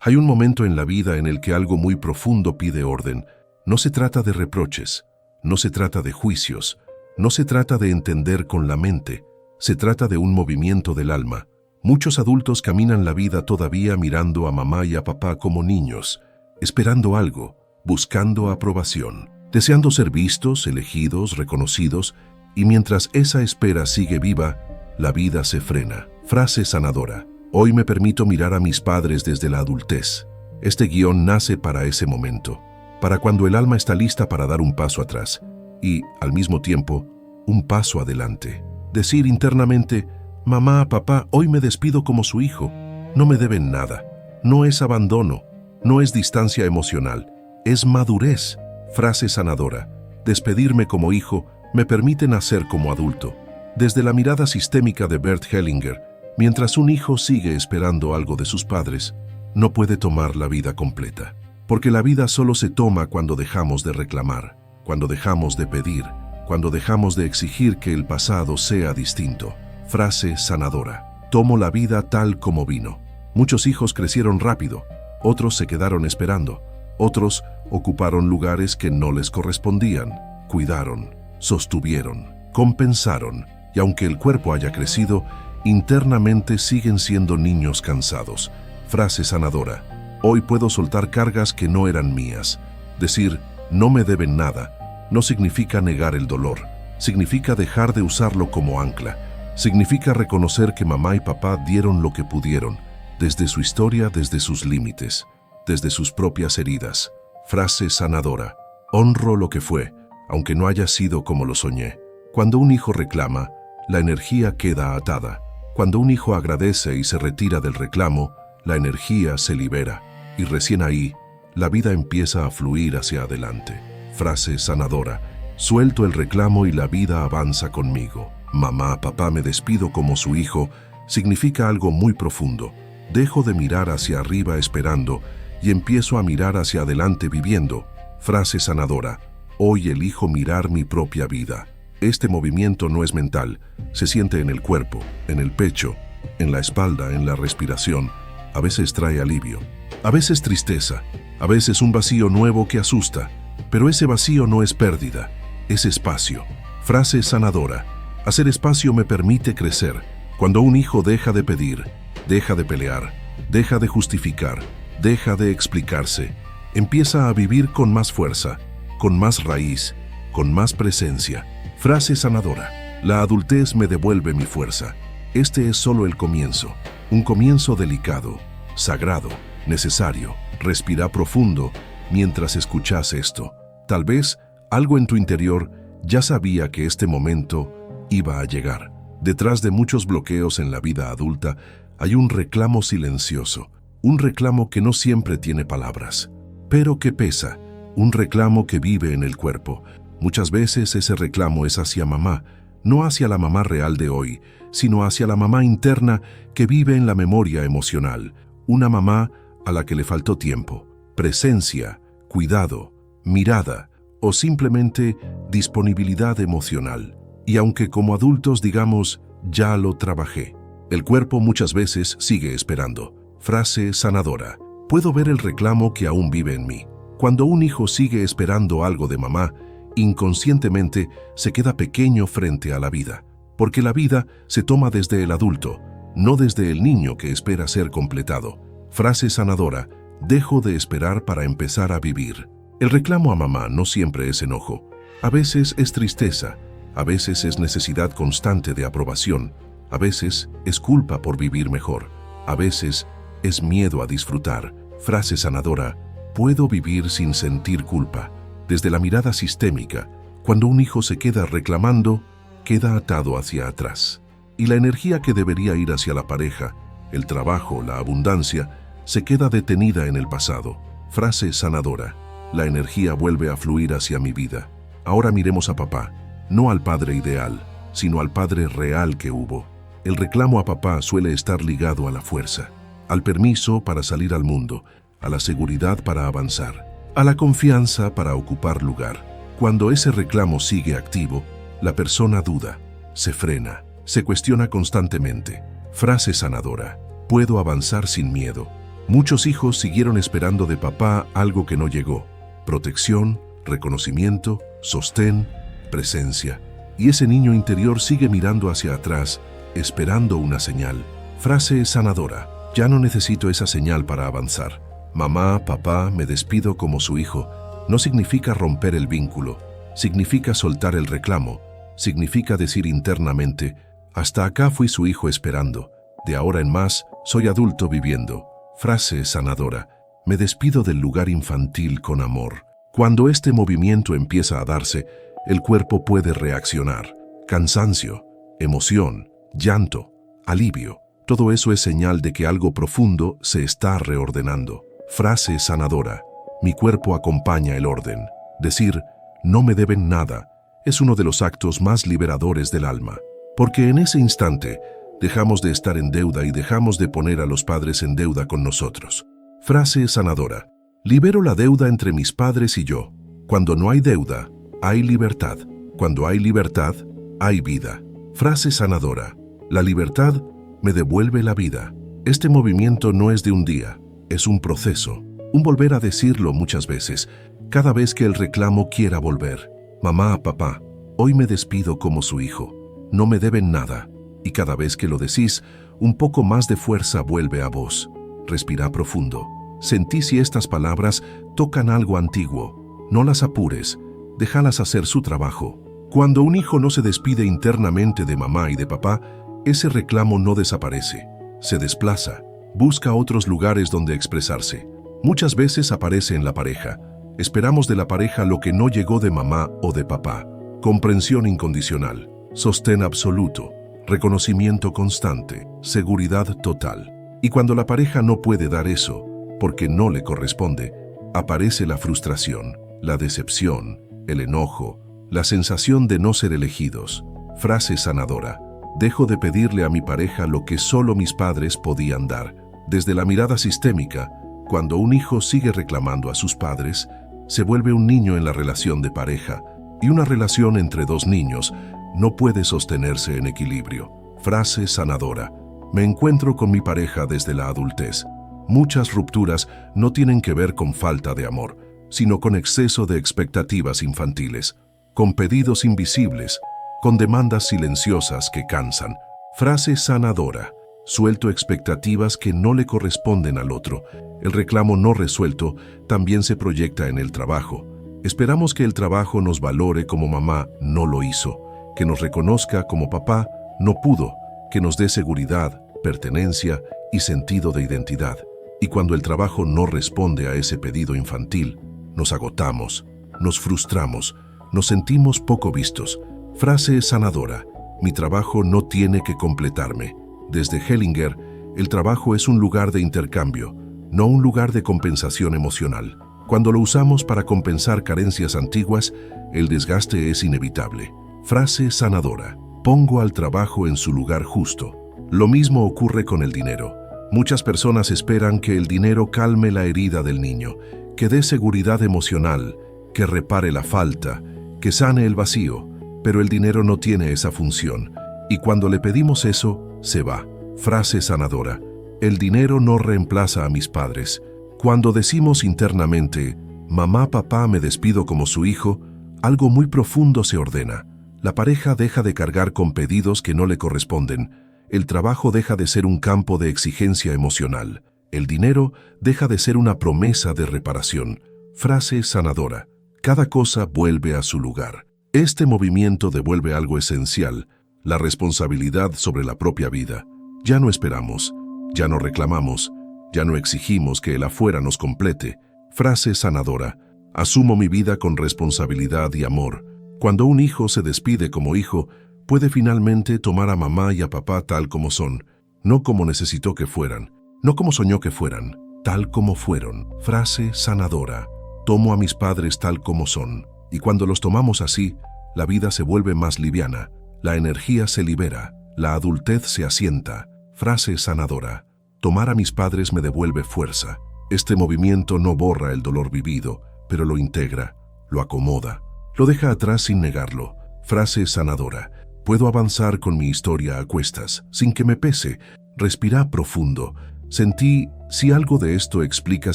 Hay un momento en la vida en el que algo muy profundo pide orden. No se trata de reproches, no se trata de juicios, no se trata de entender con la mente, se trata de un movimiento del alma. Muchos adultos caminan la vida todavía mirando a mamá y a papá como niños, esperando algo, buscando aprobación, deseando ser vistos, elegidos, reconocidos, y mientras esa espera sigue viva, la vida se frena. Frase sanadora. Hoy me permito mirar a mis padres desde la adultez. Este guión nace para ese momento, para cuando el alma está lista para dar un paso atrás y, al mismo tiempo, un paso adelante. Decir internamente, mamá, papá, hoy me despido como su hijo. No me deben nada. No es abandono, no es distancia emocional, es madurez. Frase sanadora. Despedirme como hijo me permite nacer como adulto. Desde la mirada sistémica de Bert Hellinger, mientras un hijo sigue esperando algo de sus padres, no puede tomar la vida completa. Porque la vida solo se toma cuando dejamos de reclamar, cuando dejamos de pedir, cuando dejamos de exigir que el pasado sea distinto. Frase sanadora. Tomo la vida tal como vino. Muchos hijos crecieron rápido, otros se quedaron esperando, otros ocuparon lugares que no les correspondían, cuidaron, sostuvieron, compensaron, y aunque el cuerpo haya crecido, internamente siguen siendo niños cansados. Frase sanadora. Hoy puedo soltar cargas que no eran mías. Decir, no me deben nada, no significa negar el dolor. Significa dejar de usarlo como ancla. Significa reconocer que mamá y papá dieron lo que pudieron, desde su historia, desde sus límites, desde sus propias heridas. Frase sanadora. Honro lo que fue, aunque no haya sido como lo soñé. Cuando un hijo reclama, la energía queda atada. Cuando un hijo agradece y se retira del reclamo, la energía se libera. Y recién ahí, la vida empieza a fluir hacia adelante. Frase sanadora. Suelto el reclamo y la vida avanza conmigo. Mamá, papá, me despido como su hijo, significa algo muy profundo. Dejo de mirar hacia arriba esperando y empiezo a mirar hacia adelante viviendo. Frase sanadora. Hoy elijo mirar mi propia vida. Este movimiento no es mental, se siente en el cuerpo, en el pecho, en la espalda, en la respiración. A veces trae alivio, a veces tristeza, a veces un vacío nuevo que asusta. Pero ese vacío no es pérdida, es espacio. Frase sanadora. Hacer espacio me permite crecer. Cuando un hijo deja de pedir, deja de pelear, deja de justificar, deja de explicarse, empieza a vivir con más fuerza, con más raíz, con más presencia. Frase sanadora. La adultez me devuelve mi fuerza. Este es solo el comienzo. Un comienzo delicado, sagrado, necesario. Respira profundo mientras escuchas esto. Tal vez algo en tu interior ya sabía que este momento iba a llegar. Detrás de muchos bloqueos en la vida adulta hay un reclamo silencioso. Un reclamo que no siempre tiene palabras, pero que pesa. Un reclamo que vive en el cuerpo. Muchas veces ese reclamo es hacia mamá, no hacia la mamá real de hoy, sino hacia la mamá interna que vive en la memoria emocional. Una mamá a la que le faltó tiempo, presencia, cuidado, mirada o simplemente disponibilidad emocional. Y aunque como adultos digamos, ya lo trabajé, el cuerpo muchas veces sigue esperando. Frase sanadora. Puedo ver el reclamo que aún vive en mí. Cuando un hijo sigue esperando algo de mamá, inconscientemente se queda pequeño frente a la vida, porque la vida se toma desde el adulto, no desde el niño que espera ser completado. Frase sanadora. Dejo de esperar para empezar a vivir. El reclamo a mamá no siempre es enojo. A veces es tristeza, a veces es necesidad constante de aprobación, a veces es culpa por vivir mejor, a veces es miedo a disfrutar. Frase sanadora. Puedo vivir sin sentir culpa. Desde la mirada sistémica, cuando un hijo se queda reclamando, queda atado hacia atrás. Y la energía que debería ir hacia la pareja, el trabajo, la abundancia, se queda detenida en el pasado. Frase sanadora. La energía vuelve a fluir hacia mi vida. Ahora miremos a papá, no al padre ideal, sino al padre real que hubo. El reclamo a papá suele estar ligado a la fuerza, al permiso para salir al mundo, a la seguridad para avanzar, a la confianza para ocupar lugar. Cuando ese reclamo sigue activo, la persona duda, se frena, se cuestiona constantemente. Frase sanadora. Puedo avanzar sin miedo. Muchos hijos siguieron esperando de papá algo que no llegó: protección, reconocimiento, sostén, presencia. Y ese niño interior sigue mirando hacia atrás, esperando una señal. Frase sanadora: ya no necesito esa señal para avanzar. Mamá, papá, me despido como su hijo. No significa romper el vínculo, significa soltar el reclamo, significa decir internamente: hasta acá fui su hijo esperando, de ahora en más soy adulto viviendo. Frase sanadora: me despido del lugar infantil con amor. Cuando este movimiento empieza a darse, el cuerpo puede reaccionar. Cansancio, emoción, llanto, alivio. Todo eso es señal de que algo profundo se está reordenando. Frase sanadora: mi cuerpo acompaña el orden. Decir no me deben nada es uno de los actos más liberadores del alma, porque en ese instante dejamos de estar en deuda y dejamos de poner a los padres en deuda con nosotros. Frase sanadora: libero la deuda entre mis padres y yo. Cuando no hay deuda, hay libertad. Cuando hay libertad, hay vida. Frase sanadora: la libertad me devuelve la vida. Este movimiento no es de un día, es un proceso, un volver a decirlo muchas veces, cada vez que el reclamo quiera volver. Mamá, papá, hoy me despido como su hijo. No me deben nada. Y cada vez que lo decís, un poco más de fuerza vuelve a vos. Respira profundo. Sentí si estas palabras tocan algo antiguo. No las apures, déjalas hacer su trabajo. Cuando un hijo no se despide internamente de mamá y de papá, ese reclamo no desaparece, se desplaza, busca otros lugares donde expresarse. Muchas veces aparece en la pareja. Esperamos de la pareja lo que no llegó de mamá o de papá: comprensión incondicional, sostén absoluto, reconocimiento constante, seguridad total. Y cuando la pareja no puede dar eso, porque no le corresponde, aparece la frustración, la decepción, el enojo, la sensación de no ser elegidos. Frase sanadora: dejo de pedirle a mi pareja lo que solo mis padres podían dar. Desde la mirada sistémica, cuando un hijo sigue reclamando a sus padres, se vuelve un niño en la relación de pareja, y una relación entre dos niños no puede sostenerse en equilibrio. Frase sanadora: me encuentro con mi pareja desde la adultez. Muchas rupturas no tienen que ver con falta de amor, sino con exceso de expectativas infantiles, con pedidos invisibles, con demandas silenciosas que cansan. Frase sanadora: suelto expectativas que no le corresponden al otro. El reclamo no resuelto también se proyecta en el trabajo. Esperamos que el trabajo nos valore como mamá no lo hizo, que nos reconozca como papá no pudo, que nos dé seguridad, pertenencia y sentido de identidad. Y cuando el trabajo no responde a ese pedido infantil, nos agotamos, nos frustramos, nos sentimos poco vistos. Frase sanadora: mi trabajo no tiene que completarme. Desde Hellinger, el trabajo es un lugar de intercambio, no un lugar de compensación emocional. Cuando lo usamos para compensar carencias antiguas, el desgaste es inevitable. Frase sanadora: pongo al trabajo en su lugar justo. Lo mismo ocurre con el dinero. Muchas personas esperan que el dinero calme la herida del niño, que dé seguridad emocional, que repare la falta, que sane el vacío, pero el dinero no tiene esa función, y cuando le pedimos eso, se va. Frase sanadora: el dinero no reemplaza a mis padres. Cuando decimos internamente, mamá, papá, me despido como su hijo, algo muy profundo se ordena. La pareja deja de cargar con pedidos que no le corresponden. El trabajo deja de ser un campo de exigencia emocional. El dinero deja de ser una promesa de reparación. Frase sanadora: cada cosa vuelve a su lugar. Este movimiento devuelve algo esencial: la responsabilidad sobre la propia vida. Ya no esperamos, ya no reclamamos, ya no exigimos que el afuera nos complete. Frase sanadora: asumo mi vida con responsabilidad y amor. Cuando un hijo se despide como hijo, puede finalmente tomar a mamá y a papá tal como son, no como necesitó que fueran, no como soñó que fueran, tal como fueron. Frase sanadora: tomo a mis padres tal como son, y cuando los tomamos así, la vida se vuelve más liviana, la energía se libera, la adultez se asienta. Frase sanadora: tomar a mis padres me devuelve fuerza. Este movimiento no borra el dolor vivido, pero lo integra, lo acomoda, lo deja atrás sin negarlo. Frase sanadora: puedo avanzar con mi historia a cuestas, sin que me pese. Respira profundo. Sentí si algo de esto explica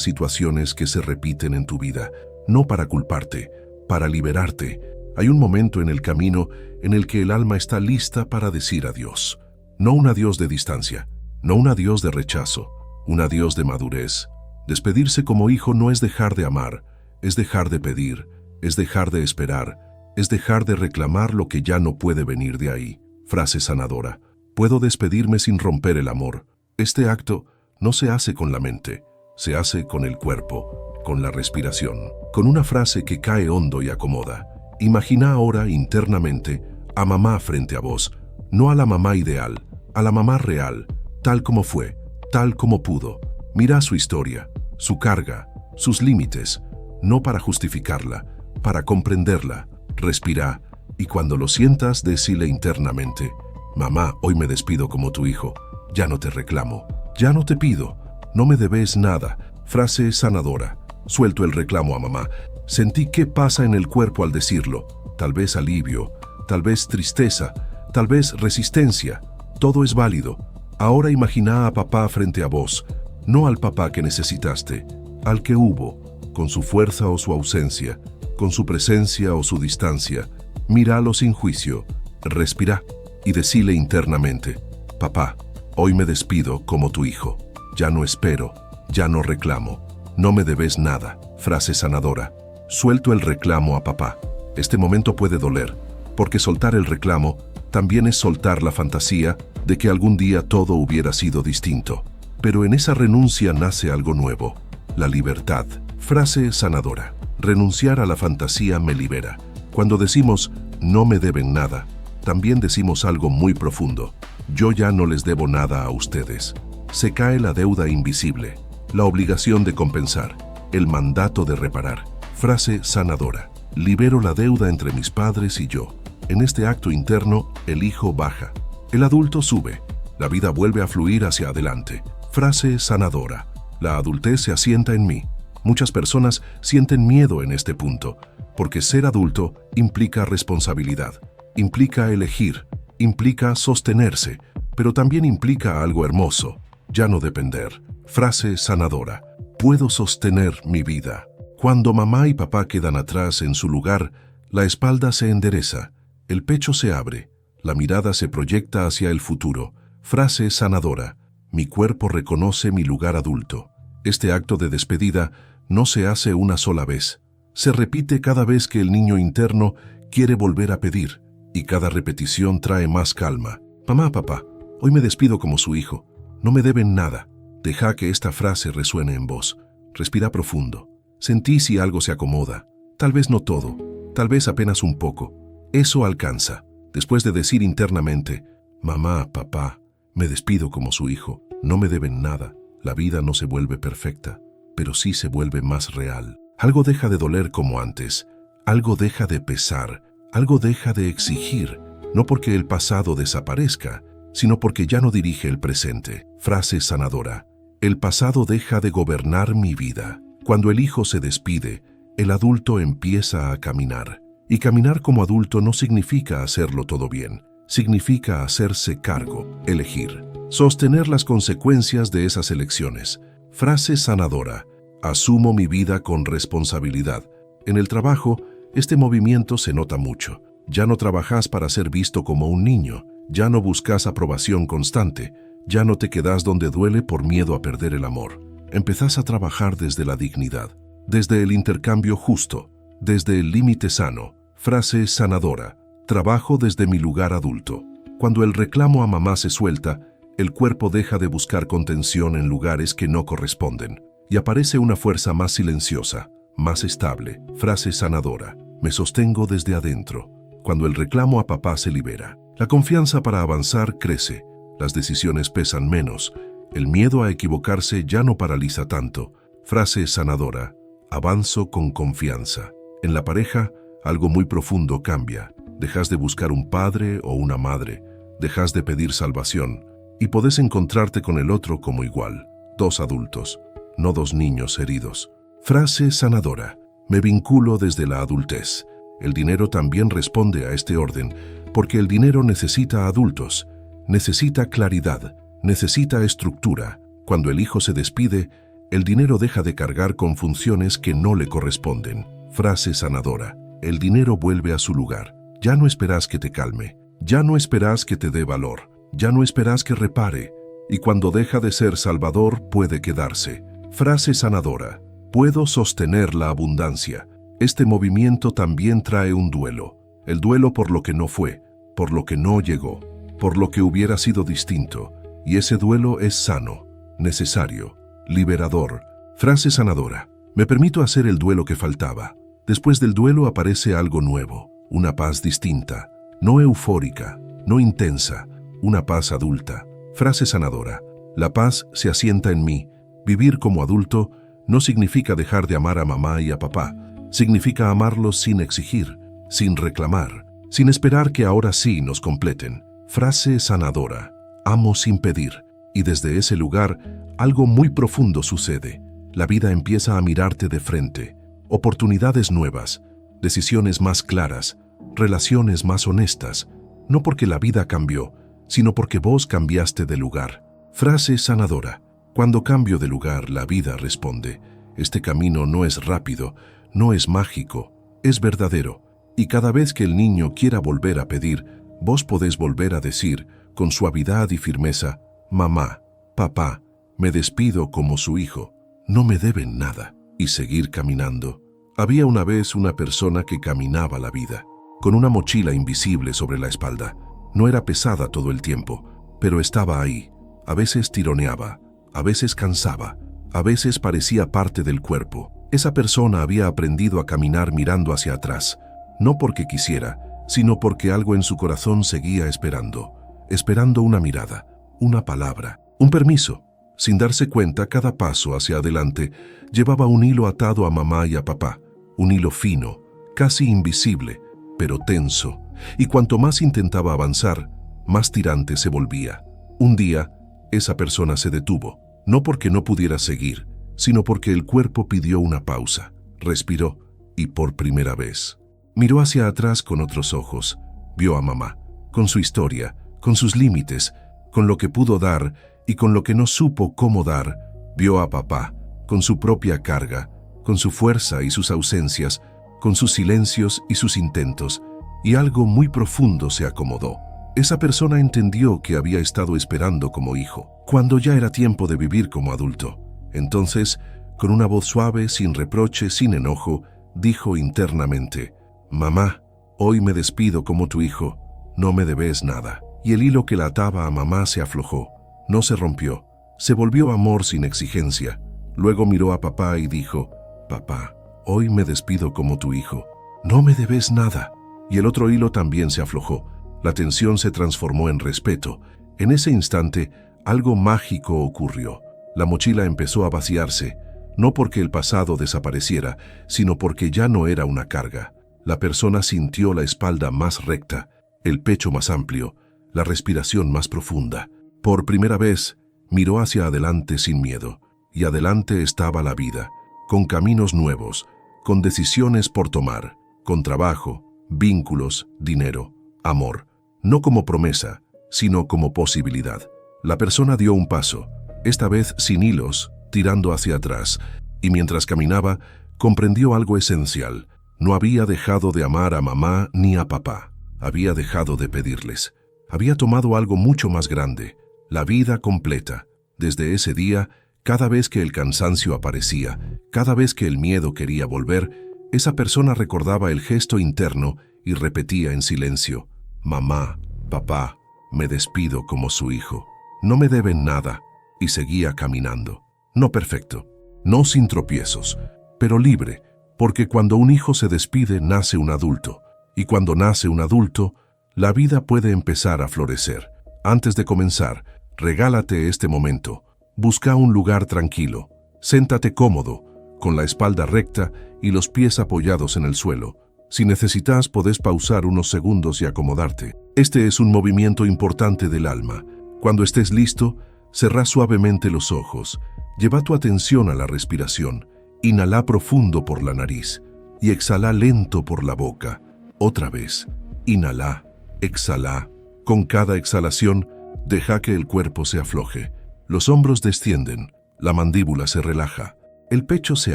situaciones que se repiten en tu vida, no para culparte, para liberarte. Hay un momento en el camino en el que el alma está lista para decir adiós. No un adiós de distancia, no un adiós de rechazo, un adiós de madurez. Despedirse como hijo no es dejar de amar, es dejar de pedir, es dejar de esperar, es dejar de reclamar lo que ya no puede venir de ahí. Frase sanadora. Puedo despedirme sin romper el amor. Este acto no se hace con la mente, se hace con el cuerpo, con la respiración, con una frase que cae hondo y acomoda. Imagina ahora internamente a mamá frente a vos, no a la mamá ideal, a la mamá real, tal como fue, tal como pudo. Mira su historia, su carga, sus límites, no para justificarla, para comprenderla. Respira y cuando lo sientas, decile internamente: mamá, hoy me despido como tu hijo, ya no te reclamo, ya no te pido, no me debes nada. Frase sanadora. Suelto el reclamo a mamá. Sentí qué pasa en el cuerpo al decirlo. Tal vez alivio, tal vez tristeza, tal vez resistencia. Todo es válido. Ahora imagina a papá frente a vos, no al papá que necesitaste, al que hubo, con su fuerza o su ausencia, con su presencia o su distancia. Míralo sin juicio, respira y decile internamente: papá, hoy me despido como tu hijo. Ya no espero, ya no reclamo, no me debes nada. Frase sanadora. Suelto el reclamo a papá. Este momento puede doler, porque soltar el reclamo también es soltar la fantasía de que algún día todo hubiera sido distinto. Pero en esa renuncia nace algo nuevo, la libertad. Frase sanadora. Renunciar a la fantasía me libera. Cuando decimos no me deben nada, también decimos algo muy profundo. Yo ya no les debo nada a ustedes. Se cae la deuda invisible, la obligación de compensar, el mandato de reparar. Frase sanadora. Libero la deuda entre mis padres y yo. En este acto interno, el hijo baja, el adulto sube, la vida vuelve a fluir hacia adelante. Frase sanadora. La adultez se asienta en mí. Muchas personas sienten miedo en este punto, porque ser adulto implica responsabilidad, implica elegir, implica sostenerse, pero también implica algo hermoso: ya no depender. Frase sanadora. Puedo sostener mi vida. Cuando mamá y papá quedan atrás en su lugar, la espalda se endereza, el pecho se abre, la mirada se proyecta hacia el futuro. Frase sanadora. Mi cuerpo reconoce mi lugar adulto. Este acto de despedida no se hace una sola vez. Se repite cada vez que el niño interno quiere volver a pedir, y cada repetición trae más calma. Mamá, papá, hoy me despido como su hijo. No me deben nada. Deja que esta frase resuene en vos. Respira profundo. Sentí si algo se acomoda. Tal vez no todo, tal vez apenas un poco. Eso alcanza. Después de decir internamente: mamá, papá, me despido como su hijo. No me deben nada. La vida no se vuelve perfecta, pero sí se vuelve más real. Algo deja de doler como antes. Algo deja de pesar. Algo deja de exigir. No porque el pasado desaparezca, sino porque ya no dirige el presente. Frase sanadora. El pasado deja de gobernar mi vida. Cuando el hijo se despide, el adulto empieza a caminar. Y caminar como adulto no significa hacerlo todo bien. Significa hacerse cargo, elegir, sostener las consecuencias de esas elecciones. Frase sanadora. Asumo mi vida con responsabilidad. En el trabajo, este movimiento se nota mucho. Ya no trabajas para ser visto como un niño. Ya no buscas aprobación constante. Ya no te quedas donde duele por miedo a perder el amor. Empezás a trabajar desde la dignidad, desde el intercambio justo, desde el límite sano. Frase sanadora. Trabajo desde mi lugar adulto. Cuando el reclamo a mamá se suelta, el cuerpo deja de buscar contención en lugares que no corresponden, y aparece una fuerza más silenciosa, más estable. Frase sanadora. Me sostengo desde adentro. Cuando el reclamo a papá se libera, la confianza para avanzar crece, las decisiones pesan menos, el miedo a equivocarse ya no paraliza tanto. Frase sanadora. Avanzo con confianza. En la pareja, algo muy profundo cambia. Dejas de buscar un padre o una madre, dejas de pedir salvación, y podés encontrarte con el otro como igual. Dos adultos, no dos niños heridos. Frase sanadora. Me vinculo desde la adultez. El dinero también responde a este orden, porque el dinero necesita adultos, necesita claridad, necesita estructura. Cuando el hijo se despide, el dinero deja de cargar con funciones que no le corresponden. Frase sanadora. El dinero vuelve a su lugar. Ya no esperas que te calme. Ya no esperas que te dé valor. Ya no esperas que repare. Y cuando deja de ser salvador, puede quedarse. Frase sanadora. Puedo sostener la abundancia. Este movimiento también trae un duelo. El duelo por lo que no fue, por lo que no llegó, por lo que hubiera sido distinto. Y ese duelo es sano, necesario, liberador. Frase sanadora. Me permito hacer el duelo que faltaba. Después del duelo aparece algo nuevo, una paz distinta, no eufórica, no intensa, una paz adulta. Frase sanadora. La paz se asienta en mí. Vivir como adulto no significa dejar de amar a mamá y a papá. Significa amarlos sin exigir, sin reclamar, sin esperar que ahora sí nos completen. Frase sanadora. Amo sin pedir. Y desde ese lugar, algo muy profundo sucede. La vida empieza a mirarte de frente. Oportunidades nuevas, decisiones más claras, relaciones más honestas. No porque la vida cambió, sino porque vos cambiaste de lugar. Frase sanadora. Cuando cambio de lugar, la vida responde. Este camino no es rápido, no es mágico, es verdadero. Y cada vez que el niño quiera volver a pedir, vos podés volver a decir, con suavidad y firmeza, mamá, papá, me despido como su hijo, no me deben nada, y seguir caminando. Había una vez una persona que caminaba la vida, con una mochila invisible sobre la espalda. No era pesada todo el tiempo, pero estaba ahí. A veces tironeaba, a veces cansaba, a veces parecía parte del cuerpo. Esa persona había aprendido a caminar mirando hacia atrás, no porque quisiera, sino porque algo en su corazón seguía esperando una mirada, una palabra, un permiso. Sin darse cuenta, cada paso hacia adelante llevaba un hilo atado a mamá y a papá, un hilo fino, casi invisible, pero tenso, y cuanto más intentaba avanzar, más tirante se volvía. Un día, esa persona se detuvo, no porque no pudiera seguir, sino porque el cuerpo pidió una pausa, respiró, y por primera vez miró hacia atrás con otros ojos, vio a mamá, con su historia, con sus límites, con lo que pudo dar y con lo que no supo cómo dar, vio a papá, con su propia carga, con su fuerza y sus ausencias, con sus silencios y sus intentos, y algo muy profundo se acomodó. Esa persona entendió que había estado esperando como hijo, cuando ya era tiempo de vivir como adulto. Entonces, con una voz suave, sin reproche, sin enojo, dijo internamente, mamá, hoy me despido como tu hijo, no me debes nada. Y el hilo que la ataba a mamá se aflojó, no se rompió, se volvió amor sin exigencia. Luego miró a papá y dijo, papá, hoy me despido como tu hijo, no me debes nada. Y el otro hilo también se aflojó, la tensión se transformó en respeto. En ese instante, algo mágico ocurrió. La mochila empezó a vaciarse, no porque el pasado desapareciera, sino porque ya no era una carga. La persona sintió la espalda más recta, el pecho más amplio, la respiración más profunda. Por primera vez, miró hacia adelante sin miedo, y adelante estaba la vida, con caminos nuevos, con decisiones por tomar, con trabajo, vínculos, dinero, amor, no como promesa, sino como posibilidad. La persona dio un paso, esta vez sin hilos, tirando hacia atrás, y mientras caminaba, comprendió algo esencial. No había dejado de amar a mamá ni a papá, había dejado de pedirles. Había tomado algo mucho más grande, la vida completa. Desde ese día, cada vez que el cansancio aparecía, cada vez que el miedo quería volver, esa persona recordaba el gesto interno y repetía en silencio, mamá, papá, me despido como su hijo, no me deben nada, y seguía caminando. No perfecto, no sin tropiezos, pero libre, porque cuando un hijo se despide nace un adulto, y cuando nace un adulto, la vida puede empezar a florecer. Antes de comenzar, regálate este momento. Busca un lugar tranquilo. Séntate cómodo, con la espalda recta y los pies apoyados en el suelo. Si necesitas, podés pausar unos segundos y acomodarte. Este es un movimiento importante del alma. Cuando estés listo, cerrá suavemente los ojos. Lleva tu atención a la respiración. Inhala profundo por la nariz y exhala lento por la boca. Otra vez. Inhala, exhala. Con cada exhalación, deja que el cuerpo se afloje. Los hombros descienden, la mandíbula se relaja, el pecho se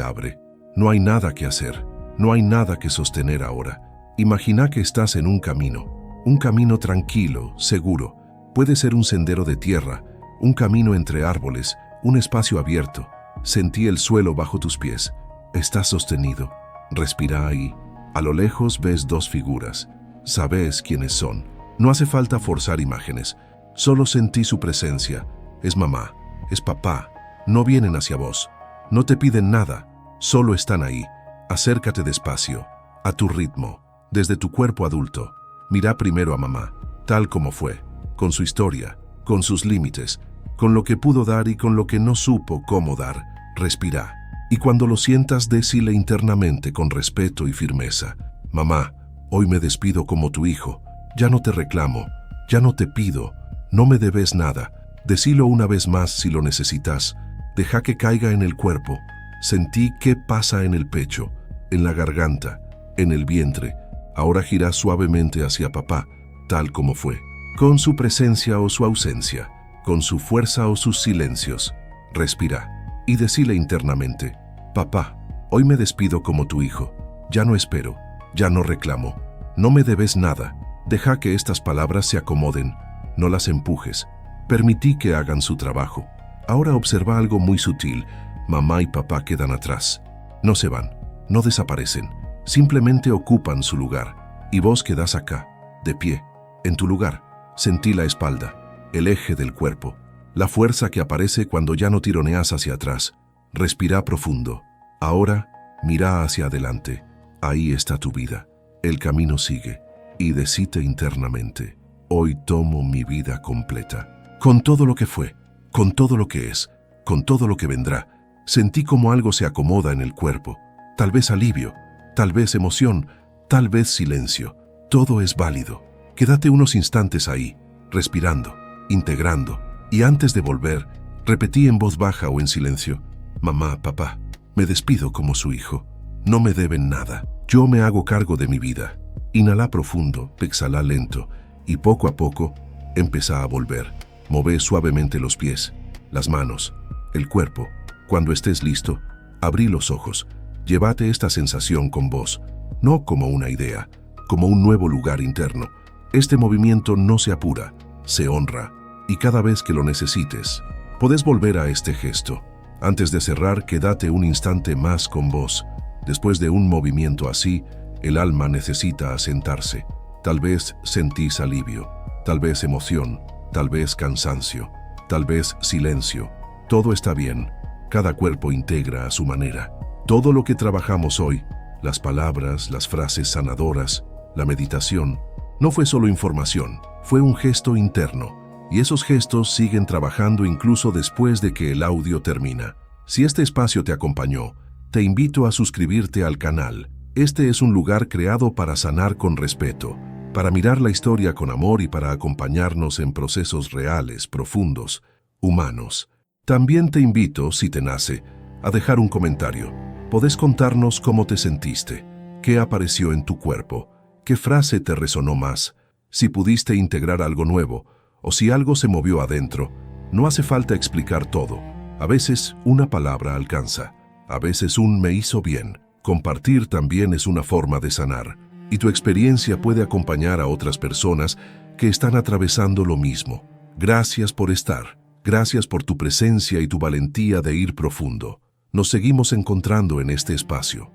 abre. No hay nada que hacer, no hay nada que sostener ahora. Imagina que estás en un camino tranquilo, seguro. Puede ser un sendero de tierra, un camino entre árboles, un espacio abierto. Sentí el suelo bajo tus pies. Estás sostenido. Respira ahí. A lo lejos ves dos figuras. Sabes quiénes son. No hace falta forzar imágenes. Solo sentí su presencia. Es mamá, es papá. No vienen hacia vos. No te piden nada. Solo están ahí. Acércate despacio, a tu ritmo, desde tu cuerpo adulto. Mira primero a mamá, tal como fue, con su historia, con sus límites, con lo que pudo dar y con lo que no supo cómo dar. Respira. Y cuando lo sientas, decile internamente con respeto y firmeza: mamá, hoy me despido como tu hijo. Ya no te reclamo, ya no te pido, no me debes nada. Decilo una vez más si lo necesitas. Deja que caiga en el cuerpo. Sentí qué pasa en el pecho, en la garganta, en el vientre. Ahora gira suavemente hacia papá, tal como fue, con su presencia o su ausencia, con su fuerza o sus silencios. Respira y decile internamente: papá, hoy me despido como tu hijo. Ya no espero, ya no reclamo, no me debes nada. Deja que estas palabras se acomoden, no las empujes. Permití que hagan su trabajo. Ahora observa algo muy sutil. Mamá y papá quedan atrás. No se van, no desaparecen, simplemente ocupan su lugar. Y vos quedás acá, de pie, en tu lugar. Sentí la espalda, el eje del cuerpo, la fuerza que aparece cuando ya no tironeas hacia atrás. Respira profundo. Ahora, mira hacia adelante. Ahí está tu vida. El camino sigue. Y decite internamente: hoy tomo mi vida completa. Con todo lo que fue, con todo lo que es, con todo lo que vendrá. Sentí como algo se acomoda en el cuerpo. Tal vez alivio, tal vez emoción, tal vez silencio. Todo es válido. Quédate unos instantes ahí, respirando, integrando. Y antes de volver, repetí en voz baja o en silencio: mamá, papá, me despido como su hijo. No me deben nada. Yo me hago cargo de mi vida. Inhala profundo, exhala lento. Y poco a poco, empezá a volver. Move suavemente los pies, las manos, el cuerpo. Cuando estés listo, abrí los ojos. Llévate esta sensación con vos, no como una idea, como un nuevo lugar interno. Este movimiento no se apura, se honra, y cada vez que lo necesites, podés volver a este gesto. Antes de cerrar, quédate un instante más con vos. Después de un movimiento así, el alma necesita asentarse. Tal vez sentís alivio, tal vez emoción, tal vez cansancio, tal vez silencio. Todo está bien. Cada cuerpo integra a su manera. Todo lo que trabajamos hoy, las palabras, las frases sanadoras, la meditación, no fue solo información, fue un gesto interno. Y esos gestos siguen trabajando incluso después de que el audio termina. Si este espacio te acompañó, te invito a suscribirte al canal. Este es un lugar creado para sanar con respeto, para mirar la historia con amor y para acompañarnos en procesos reales, profundos, humanos. También te invito, si te nace, a dejar un comentario. Podés contarnos cómo te sentiste, qué apareció en tu cuerpo, qué frase te resonó más, si pudiste integrar algo nuevo o si algo se movió adentro. No hace falta explicar todo. A veces una palabra alcanza, a veces un me hizo bien. Compartir también es una forma de sanar, y tu experiencia puede acompañar a otras personas que están atravesando lo mismo. Gracias por estar. Gracias por tu presencia y tu valentía de ir profundo. Nos seguimos encontrando en este espacio.